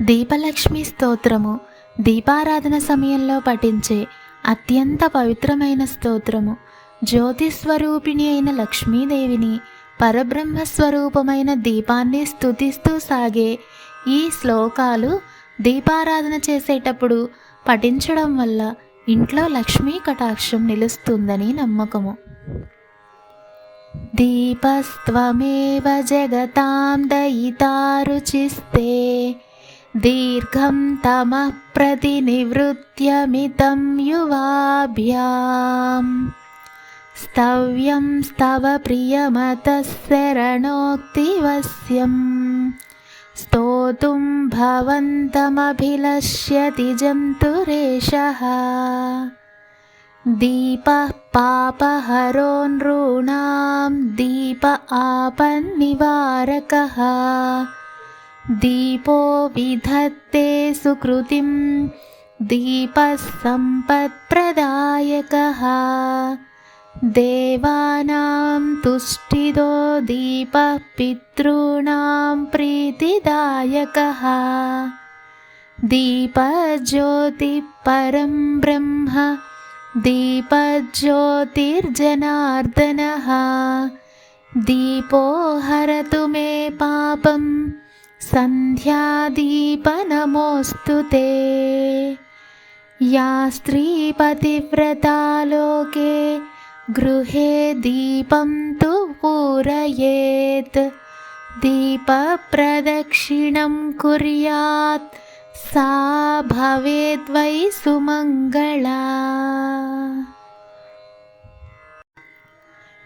దీపలక్ష్మి స్తోత్రము దీపారాధన సమయంలో పఠించే అత్యంత పవిత్రమైన స్తోత్రము. జ్యోతిస్వరూపిణి అయిన లక్ష్మీదేవిని, పరబ్రహ్మస్వరూపమైన దీపాన్ని స్తుతిస్తూ సాగే ఈ శ్లోకాలు దీపారాధన చేసేటప్పుడు పఠించడం వల్ల ఇంట్లో లక్ష్మీ కటాక్షం నిలుస్తుందని నమ్మకము. దీపస్త్వమేవ జగతాం దయితా రుచిస్తే దీర్ఘం తమః ప్రతినివృత్యమితం యువాభ్యాం స్తవ్యం స్తవ ప్రియమతః శరణోక్తివశ్యం స్తోతుం భవంతమభిలష్యతి జంతురేషః దీపః పాపహరో నృణాం దీప ఆపన్నివారకః దీపో విధత్తే సుకృతిం దీపః సంపత్ప్రదాయకః దేవానాం తుష్టిదో దీపః పితॄణాం ప్రీతిదాయకః దీపజ్యోతిః పరం బ్రహ్మ దీపజ్యోతిర్జనార్దనః దీపో హరతు మే పాపం సంధ్యాదీప నమోస్తుతే. యా స్త్రీ పతివ్రతా లోకే గృహే దీపం తు పూరయేత్ దీప ప్రదక్షిణం కుర్యాత్ సా భవేద్వై సుమంగళా.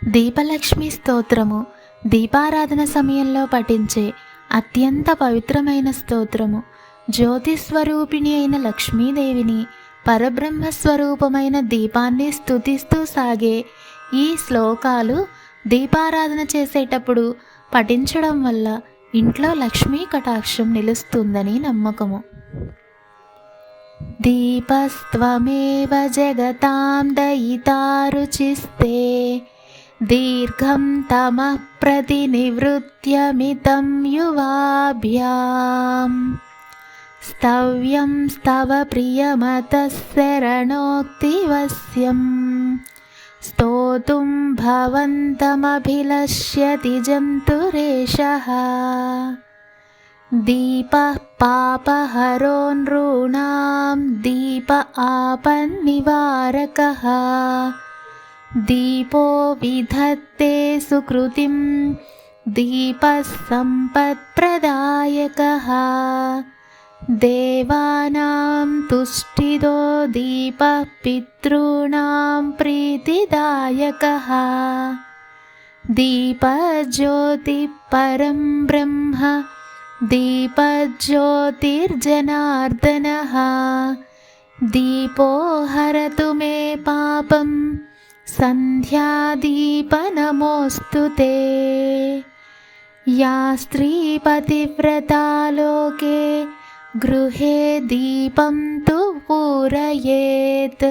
దీపలక్ష్మి స్తోత్రము దీపారాధన సమయంలో పఠించే అత్యంత పవిత్రమైన స్తోత్రము. జ్యోతిస్వరూపిణి అయిన లక్ష్మీదేవిని, పరబ్రహ్మస్వరూపమైన దీపాన్ని స్తుతిస్తూ సాగే ఈ శ్లోకాలు దీపారాధన చేసేటప్పుడు పఠించడం వల్ల ఇంట్లో లక్ష్మీ కటాక్షం నిలుస్తుందని నమ్మకము. దీపస్త్వమేవ జగతాం దయితా రుచిస్తే దీర్ఘం తమః ప్రతినివృత్యమితం యువాభ్యాం స్తవ్యం స్తవ ప్రియమతః శరణోక్తివశ్యం స్తోతుం భవంతమభిలష్యతి జంతురేషః దీపః పాపహరో నృణాం దీప ఆపన్నివారకః దీపో విధత్తే సుకృతిం దీపః సంపత్ప్రదాయకః దేవానాం తుష్టిదో దీపః పితॄణాం ప్రీతిదాయకః దీపజ్యోతిః పరం బ్రహ్మ దీపజ్యోతిర్జనార్దనః దీపో హరతు మే పాపం సంధ్యాదీప నమోస్తుతే. యా స్త్రీ పతివ్రతా లోకే గృహే దీపం తు పూరయేత్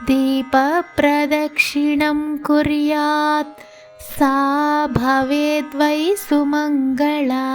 దీప ప్రదక్షిణం కుర్యాత్ సా భవేద్వై సుమంగళా.